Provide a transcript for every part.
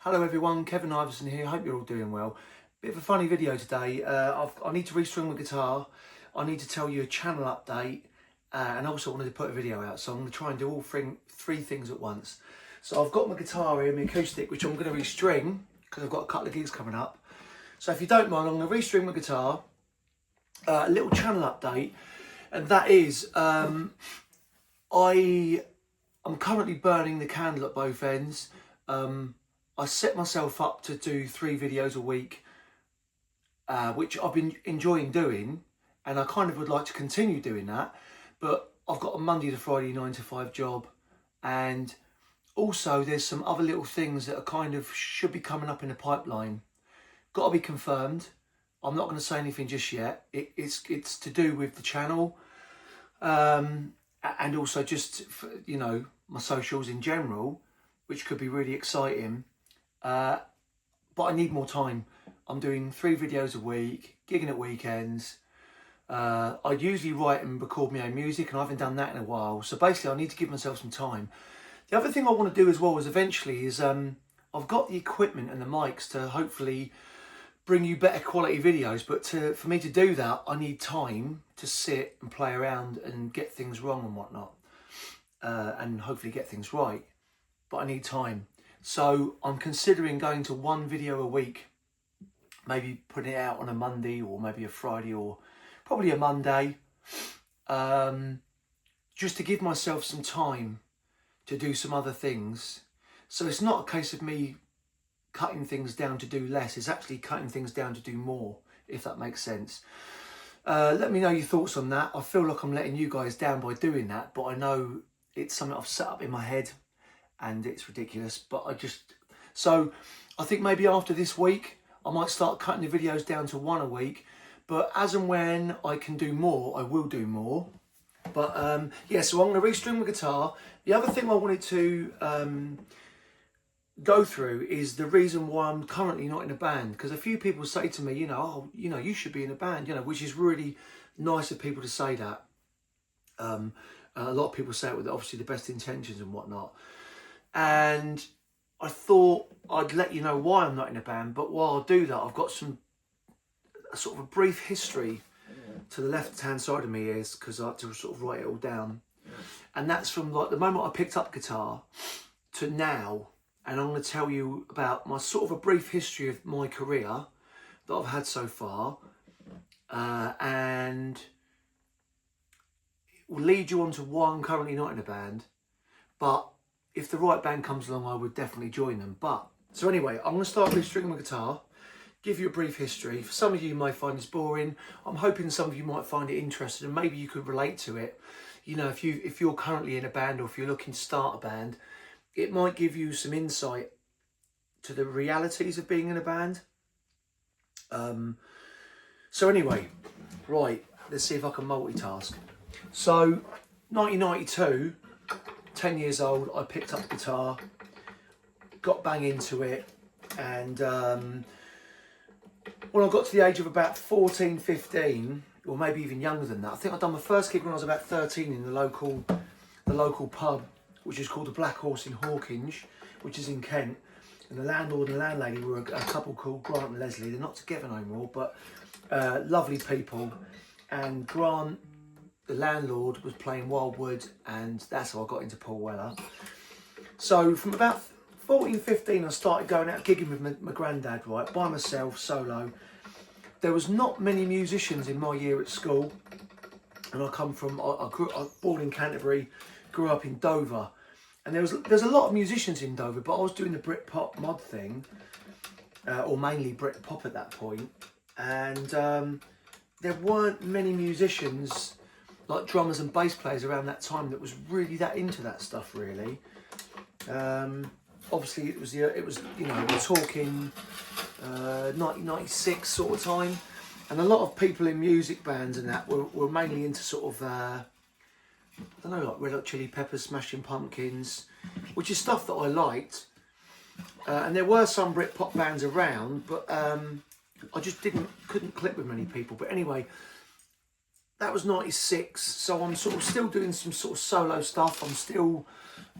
Hello everyone, Kevin Iverson here, hope you're all doing well. Bit of a funny video today. I need to restring my guitar, I need to tell you a channel update, and also wanted to put a video out, so I'm going to try and do all three things at once. So I've got my guitar here, my acoustic, which I'm going to restring, because I've got a couple of gigs coming up. So if you don't mind, I'm going to restring my guitar, a little channel update, and that is, I'm currently burning the candle at both ends. I set myself up to do 3 videos a week, which I've been enjoying doing, and I kind of would like to continue doing that, but I've got a Monday to Friday 9 to 5 job, and also there's some other little things that are kind of should be coming up in the pipeline. Got to be confirmed. I'm not going to say anything just yet. It's to do with the channel, and also just for, you know, my socials in general, which could be really exciting. But I need more time. I'm doing 3 videos a week, gigging at weekends. I usually write and record my own music, and I haven't done that in a while. So basically I need to give myself some time. The other thing I want to do as well is eventually is, I've got the equipment and the mics to hopefully bring you better quality videos, but for me to do that, I need time to sit and play around and get things wrong and whatnot, and hopefully get things right. But I need time. So I'm considering going to 1 video a week, maybe putting it out on a Monday or maybe a Friday or probably a Monday, just to give myself some time to do some other things. So it's not a case of me cutting things down to do less, it's actually cutting things down to do more, if that makes sense. Let me know your thoughts on that. I feel like I'm letting you guys down by doing that, but I know it's something I've set up in my head and it's ridiculous, but so I think maybe after this week I might start cutting the videos down to 1 a week, but as and when I can do more, I will do more. But yeah, so I'm going to restring my guitar. The other thing I wanted to go through is the reason why I'm currently not in a band, because a few people say to me, you know, oh, you know, you should be in a band, you know, which is really nice of people to say that. A lot of people say it with obviously the best intentions and whatnot. And I thought I'd let you know why I'm not in a band, but while I do that, I've got a sort of a brief history to the left-hand side of me is because I had to sort of write it all down. And that's from like the moment I picked up guitar to now. And I'm going to tell you about my sort of a brief history of my career that I've had so far. And it will lead you on to why I'm currently not in a band. But if the right band comes along, I would definitely join them. But so anyway, I'm going to start restringing my guitar, give you a brief history. For some of you may find this boring. I'm hoping some of you might find it interesting and maybe you could relate to it. You know, if you're currently in a band or if you're looking to start a band, it might give you some insight to the realities of being in a band. So anyway, right, let's see if I can multitask. So 1992, 10 years old, I picked up the guitar, got bang into it, and when I got to the age of about 14, 15, or maybe even younger than that, I think I'd done my first gig when I was about 13 in the local pub, which is called the Black Horse in Hawkinge, which is in Kent. And the landlord and landlady were a couple called Grant and Leslie. They're not together no more, but lovely people. And Grant, the landlord, was playing Wildwood, and that's how I got into Paul Weller. So from about 14, 15, I started going out gigging with my granddad, right, by myself, solo. There was not many musicians in my year at school, and I was born in Canterbury, grew up in Dover, and there's a lot of musicians in Dover, but I was doing the Britpop mod thing, or mainly Britpop at that point, and there weren't many musicians like drummers and bass players around that time that was really that into that stuff, really. Obviously it was you know, we're talking 1996 sort of time, and a lot of people in music bands and that were mainly into sort of I don't know, like Red Hot Chili Peppers, Smashing Pumpkins, which is stuff that I liked, and there were some Britpop bands around, but I just couldn't click with many people. But anyway, that was 96, so I'm sort of still doing some sort of solo stuff. I'm still,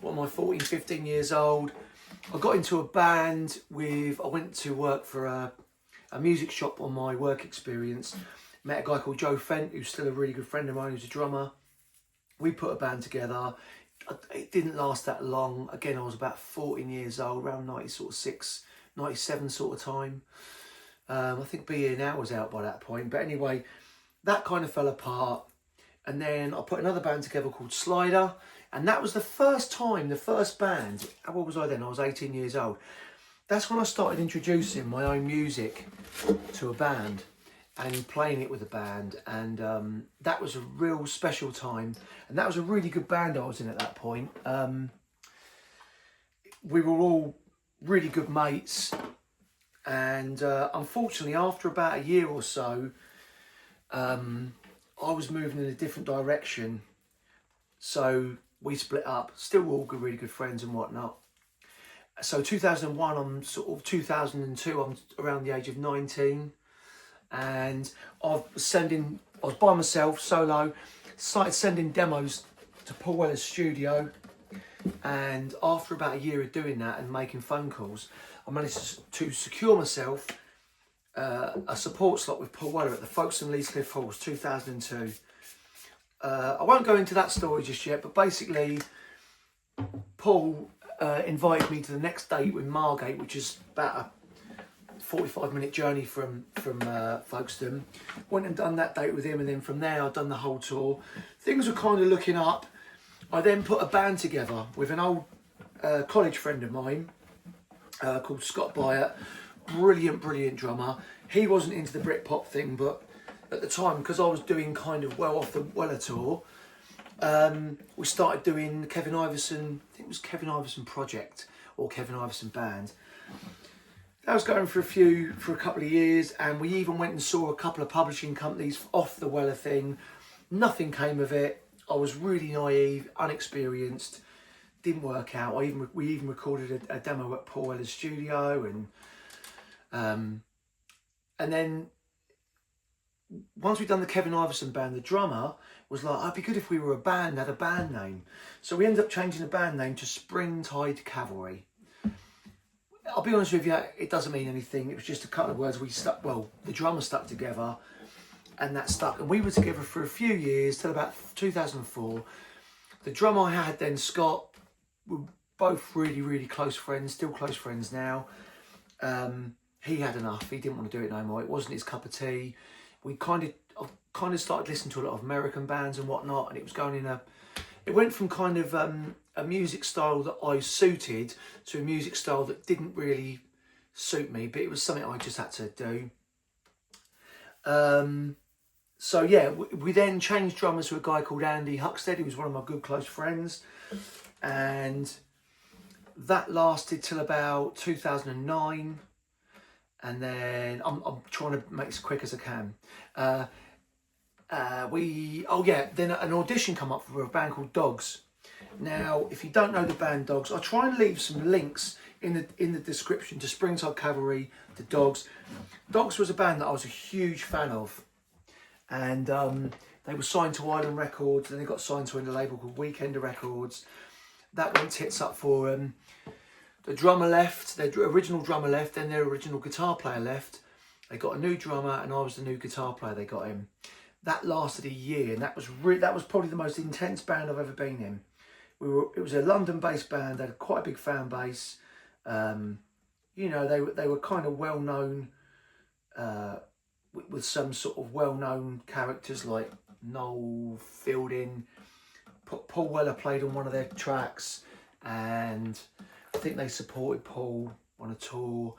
what am I, 14, 15 years old. I got into a band I went to work for a music shop on my work experience. Met a guy called Joe Fent, who's still a really good friend of mine, who's a drummer. We put a band together. It didn't last that long. Again, I was about 14 years old, around 96, 97 sort of time. I think Be Here Now was out by that point. But anyway, that kind of fell apart. And then I put another band together called Slider. And that was the first time, the first band. What was I then? I was 18 years old. That's when I started introducing my own music to a band and playing it with a band. And that was a real special time. And that was a really good band I was in at that point. We were all really good mates. And unfortunately, after about a year or so, I was moving in a different direction. So we split up, still all good, really good friends and whatnot. So 2001, I'm sort of 2002, I'm around the age of 19. And I was by myself, solo, started sending demos to Paul Weller's studio. And after about a year of doing that and making phone calls, I managed to secure myself a support slot with Paul Weller at the Folkestone Leeds Cliff Halls, 2002. I won't go into that story just yet, but basically Paul invited me to the next date with Margate, which is about a 45-minute journey from Folkestone. Went and done that date with him, and then from there I'd done the whole tour. Things were kind of looking up. I then put a band together with an old college friend of mine called Scott Byatt. Brilliant drummer. He wasn't into the Britpop thing, but at the time, because I was doing kind of well off the Weller tour, we started doing Kevin Iverson, I think it was Kevin Iverson Project or Kevin Iverson Band. That was going for a couple of years, and we even went and saw a couple of publishing companies off the Weller thing. Nothing came of it. I was really naive, unexperienced, didn't work out. We even recorded a demo at Paul Weller's studio, and then once we'd done the Kevin Iverson Band, the drummer was like, "It'd be good if we were a band, had a band name." So we ended up changing the band name to Springtide Cavalry. I'll be honest with you, it doesn't mean anything. It was just a couple of words. The drummer stuck together, and that stuck. And we were together for a few years, till about 2004. The drummer I had then, Scott, we were both really close friends, still close friends now. He had enough. He didn't want to do it no more. It wasn't his cup of tea. I kind of started listening to a lot of American bands and whatnot, and it was going in it went from kind of a music style that I suited to a music style that didn't really suit me, but it was something I just had to do. So yeah, we then changed drummers to a guy called Andy Huxted, who was one of my good close friends, and that lasted till about 2009. And then I'm trying to make this as quick as I can. Then an audition come up for a band called Dogs. Now, if you don't know the band Dogs, I'll try and leave some links in the description to Springtide Cavalry, to Dogs. Dogs was a band that I was a huge fan of, and they were signed to Island Records, and they got signed to a label called Weekender Records. That went tits up for them. The drummer left, their original drummer left, then their original guitar player left. They got a new drummer, and I was the new guitar player they got in. That lasted a year, and that was probably the most intense band I've ever been in. It was a London-based band. They had quite a big fan base. They were kind of well known with some sort of well known characters like Noel Fielding. Paul Weller played on one of their tracks, and I think they supported Paul on a tour.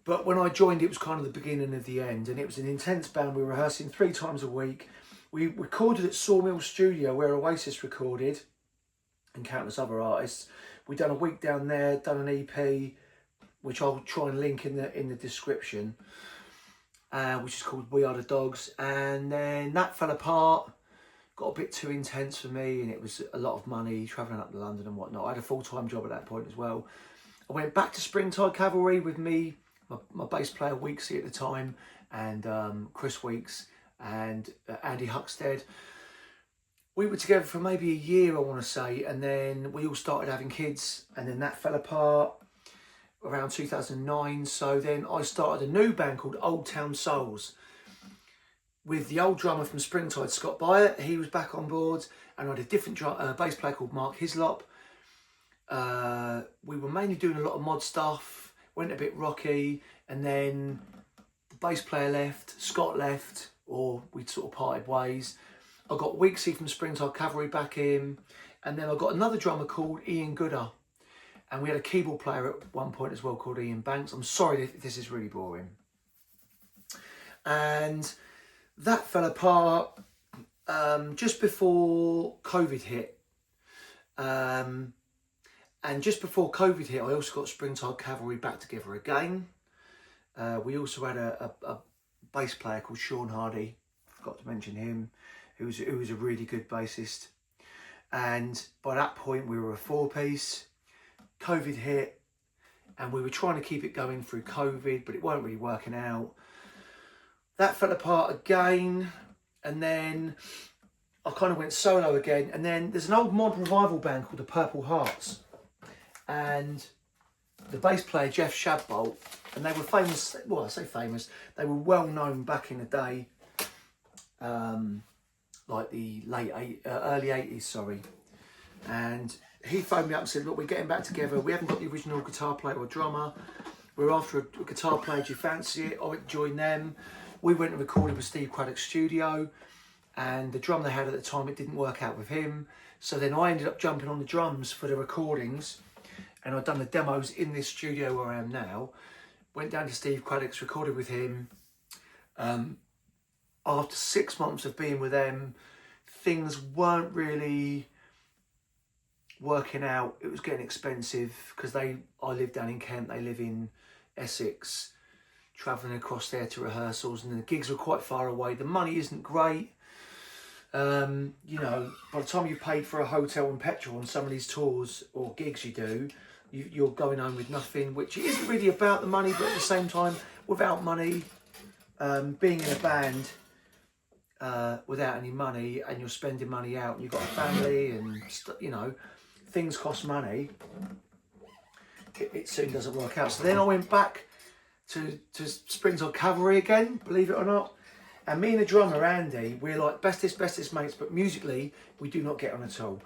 But when I joined, it was kind of the beginning of the end, and it was an intense band. We were rehearsing 3 times a week. We recorded at Sawmill Studio, where Oasis recorded, and countless other artists. We done a week down there, done an EP, which I'll try and link in the description, which is called We Are the Dogs. And then that fell apart, got a bit too intense for me, and it was a lot of money travelling up to London and whatnot. I had a full-time job at that point as well. I went back to Springtide Cavalry with me, my bass player Weeksy at the time, and Chris Weeks and Andy Huxted. We were together for maybe a year, I want to say, and then we all started having kids, and then that fell apart. around 2009. So then I started a new band called Old Town Souls with the old drummer from Springtide, Scott Byatt. He was back on board, and I had a different bass player called Mark Hislop. We were mainly doing a lot of mod stuff, went a bit rocky, and then the bass player left, Scott left, or we'd sort of parted ways. I got Weeksy from Springtide Cavalry back in, and then I got another drummer called Ian Gooder, and we had a keyboard player at one point as well called Ian Banks. I'm sorry if this is really boring. And that fell apart just before COVID hit. And just before COVID hit, I also got Springtide Cavalry back together again. We also had a bass player called Sean Hardy, forgot to mention him, who was a really good bassist. And by that point we were a 4-piece. COVID hit, and we were trying to keep it going through COVID, but it weren't really working out. That fell apart again, and then I kind of went solo again. And then there's an old mod revival band called the Purple Hearts, and the bass player Jeff Shadbolt, and they were famous, well I say famous, they were well known back in the day, like the early 80s, sorry. And he phoned me up and said, look, we're getting back together, we haven't got the original guitar player or drummer, we're after a guitar player, do you fancy it? I went to join them. We went and recorded with Steve Craddock's studio, and the drum they had at the time, it didn't work out with him. So then I ended up jumping on the drums for the recordings, and I'd done the demos in this studio where I am now. Went down to Steve Craddock's, recorded with him. After 6 months of being with them, things weren't really working out. It was getting expensive because I live down in Kent, they live in Essex, travelling across there to rehearsals, and the gigs were quite far away. The money isn't great. You know, by the time you've paid for a hotel and petrol on some of these tours or gigs you do, you're going home with nothing, which isn't really about the money, but at the same time, without money, being in a band without any money, and you're spending money out, and you've got a family, and you know, things cost money, it soon doesn't work out. So then I went back to Springtide Cavalry again, believe it or not. And me and the drummer, Andy, we're like bestest mates, but musically, we do not get on at all.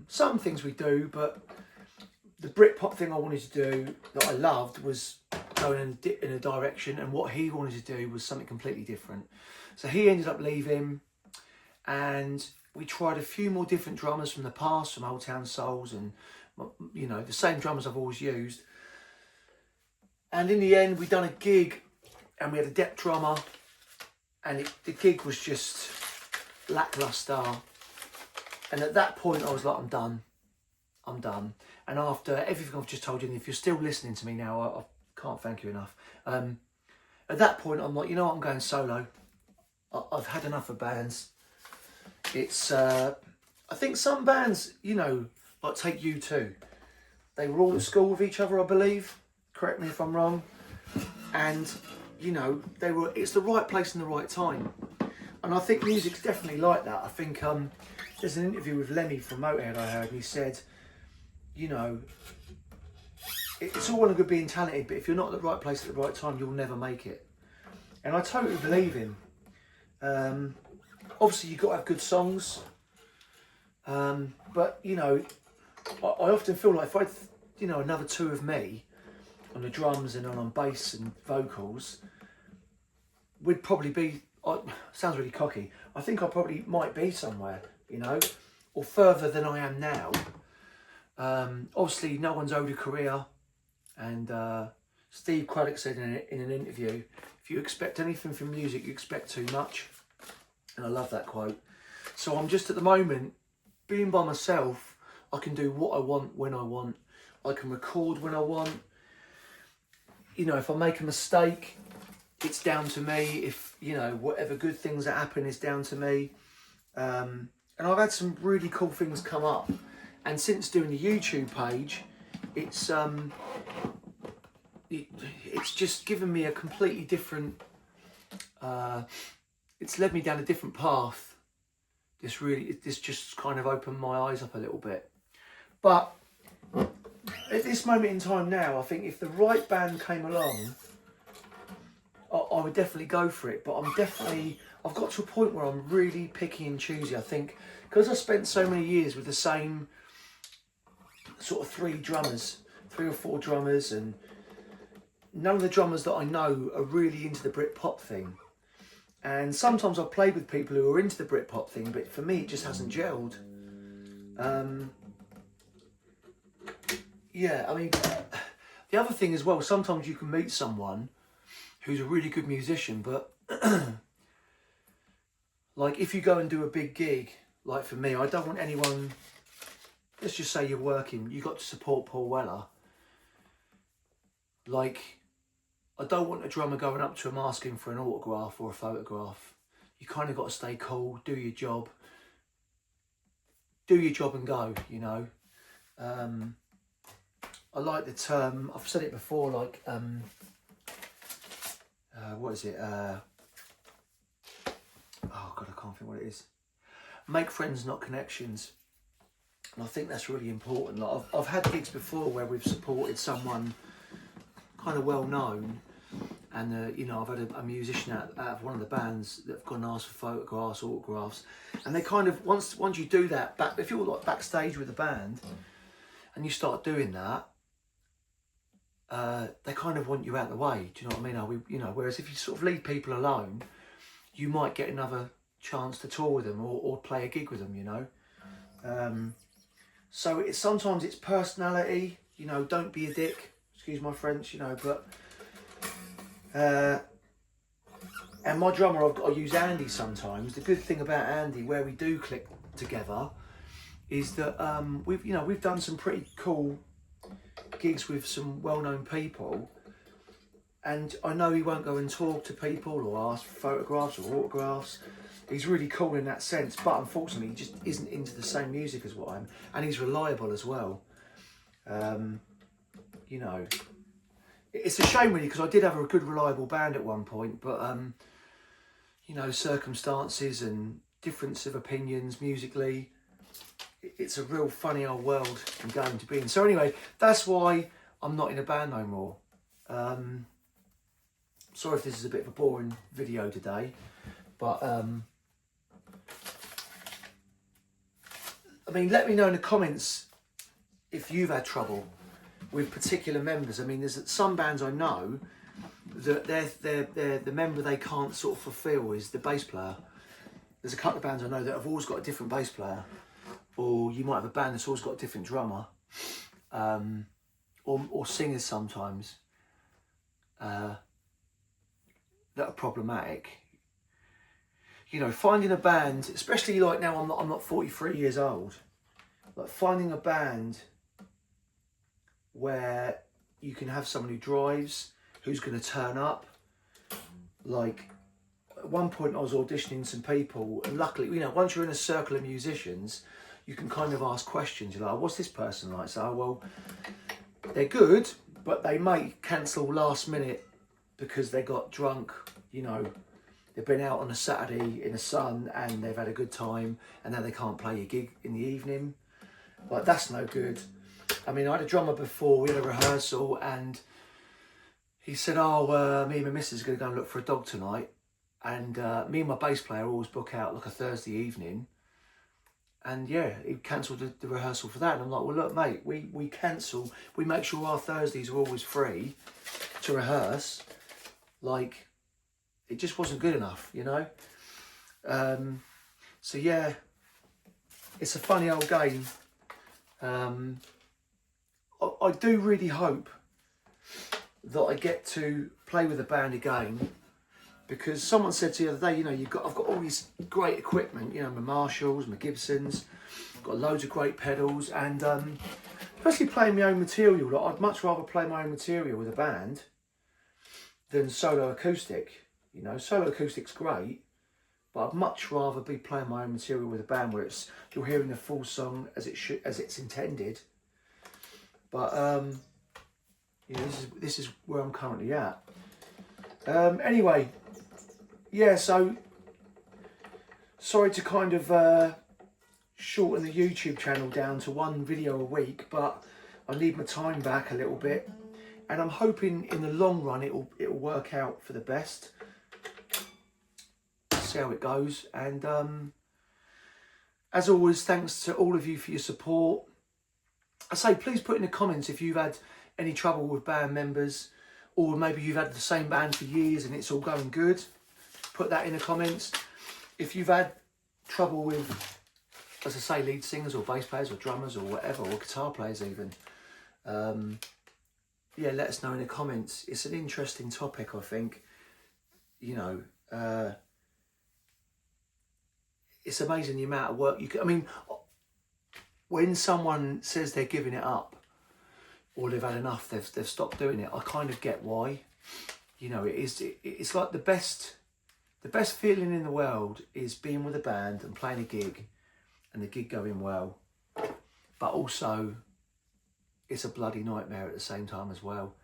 Some things we do, but the Britpop thing I wanted to do, that I loved, was going in a direction, and what he wanted to do was something completely different. So he ended up leaving, and we tried a few more different drummers from the past, from Old Town Souls, and you know, the same drummers I've always used. And in the end, we done a gig, and we had a depth drummer, and the gig was just lackluster. And at that point, I was like, I'm done. And after everything I've just told you, and if you're still listening to me now, I can't thank you enough. At that point, I'm like, you know what, I'm going solo. I've had enough of bands. It's, I think some bands, you know, like take U2. They were all at school with each other, I believe. Correct me if I'm wrong. And, you know, it's the right place and the right time. And I think music's definitely like that. I think there's an interview with Lemmy from Motorhead I heard, and he said, you know, it's all well and good being talented, but if you're not at the right place at the right time, you'll never make it. And I totally believe him. Obviously, you've got to have good songs. But, you know, I often feel like if I had, you know, another two of me on the drums and on bass and vocals, we'd probably be, sounds really cocky, I think I probably might be somewhere, you know, or further than I am now. Obviously, no one's owed a career, and Steve Craddock said in an interview, if you expect anything from music, you expect too much. And I love that quote. So I'm just at the moment, being by myself, I can do what I want when I want. I can record when I want. You know, if I make a mistake, it's down to me. If, you know, whatever good things that happen is down to me. And I've had some really cool things come up. And since doing the YouTube page, it's just given me a completely different, it's led me down a different path. This just kind of opened my eyes up a little bit. But at this moment in time now, I think if the right band came along, I would definitely go for it. But I've got to a point where I'm really picky and choosy. I think because I spent so many years with the same sort of three or four drummers, and none of the drummers that I know are really into the Britpop thing. And sometimes I've played with people who are into the Britpop thing, but for me it just hasn't gelled. Yeah, I mean, the other thing as well, sometimes you can meet someone who's a really good musician, but like if you go and do a big gig, like for me, I don't want anyone, let's just say you're working, you got to support Paul Weller. Like, I don't want a drummer going up to him asking for an autograph or a photograph. You kind of got to stay cool, do your job and go, you know. I like the term, I've said it before, like, what is it? Oh God, I can't think what it is. Make friends, not connections. And I think that's really important. Like I've had gigs before where we've supported someone kind of well known, and you know, I've had a musician out of one of the bands that have gone and asked for photographs, autographs, and they kind of once you do that, if you're like backstage with the band, and you start doing that, they kind of want you out of the way. Do you know what I mean? You know, whereas if you sort of leave people alone, you might get another chance to tour with them or play a gig with them. You know, so sometimes it's personality. You know, don't be a dick. Excuse my French. You know, but and my drummer, I use Andy sometimes. The good thing about Andy, where we do click together, is that we've done some pretty cool gigs with some well-known people, and I know he won't go and talk to people or ask for photographs or autographs. He's really cool in that sense, but unfortunately he just isn't into the same music as what I am, and he's reliable as well. You know, it's a shame really, because I did have a good reliable band at one point, but you know, circumstances and difference of opinions musically, it's a real funny old world I'm going to be in. So anyway, that's why I'm not in a band no more. Sorry if this is a bit of a boring video today, but I mean, let me know in the comments if you've had trouble with particular members. I mean, there's some bands I know that the member they can't sort of fulfill is the bass player. There's a couple of bands I know that have always got a different bass player. Or you might have a band that's always got a different drummer, or singers sometimes that are problematic. You know, finding a band, especially like now I'm not 43 years old, like finding a band where you can have someone who drives, who's going to turn up. Like at one point I was auditioning some people, and luckily, you know, once you're in a circle of musicians, you can kind of ask questions. You're like, what's this person like? So, well, they're good, but they may cancel last minute because they got drunk. You know, they've been out on a Saturday in the sun and they've had a good time, and now they can't play a gig in the evening. Like, that's no good. I mean, I had a drummer before, we had a rehearsal, and he said, oh, me and my missus are going to go and look for a dog tonight. And me and my bass player always book out like a Thursday evening. And yeah, he cancelled the rehearsal for that. And I'm like, well, look, mate, we cancel. We make sure our Thursdays are always free to rehearse. Like, it just wasn't good enough, you know? So yeah, it's a funny old game. I do really hope that I get to play with a band again, because someone said to the other day, you know, I've got all this great equipment, you know, my Marshalls, my Gibsons, got loads of great pedals, and especially playing my own material. Like, I'd much rather play my own material with a band than solo acoustic. You know, solo acoustic's great, but I'd much rather be playing my own material with a band where you're hearing the full song as it's intended. But you know, this is where I'm currently at. Anyway. Yeah, so sorry to kind of shorten the YouTube channel down to one video a week, but I need my time back a little bit, and I'm hoping in the long run it'll work out for the best. See how it goes. And as always, thanks to all of you for your support. I say, please put in the comments if you've had any trouble with band members, or maybe you've had the same band for years and it's all going good. Put that in the comments. If you've had trouble with, as I say, lead singers or bass players or drummers or whatever, or guitar players even, yeah, let us know in the comments. It's an interesting topic, I think. You know, it's amazing the amount of work you can, I mean, when someone says they're giving it up, or they've had enough, they've stopped doing it, I kind of get why. You know, it's like the best feeling in the world is being with a band and playing a gig and the gig going well, but also it's a bloody nightmare at the same time as well,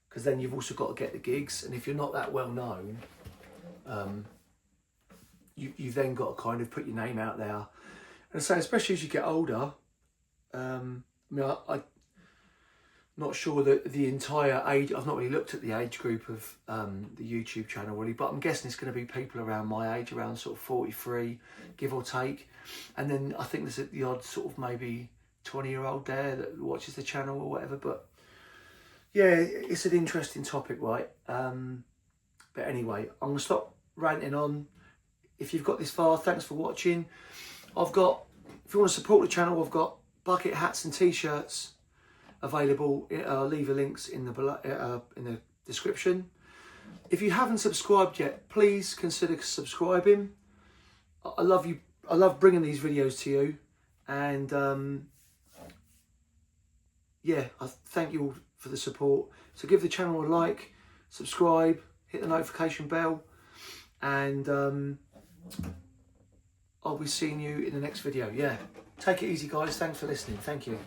because then you've also got to get the gigs, and if you're not that well known, you've then got to kind of put your name out there. And so especially as you get older, I mean, I'm not sure that the entire age, I've not really looked at the age group of the YouTube channel really, but I'm guessing it's going to be people around my age, around sort of 43, give or take. And then I think there's the odd sort of maybe 20-year-old there that watches the channel or whatever. But yeah, it's an interesting topic, right? But anyway, I'm going to stop ranting on. If you've got this far, thanks for watching. I've got, if you want to support the channel, I've got bucket hats and t-shirts available. I'll leave the links in the description. If you haven't subscribed yet, please consider subscribing. I love you. I love bringing these videos to you, and yeah, I thank you all for the support. So give the channel a like, subscribe, hit the notification bell, and I'll be seeing you in the next video. Yeah, take it easy, guys. Thanks for listening. Thank you.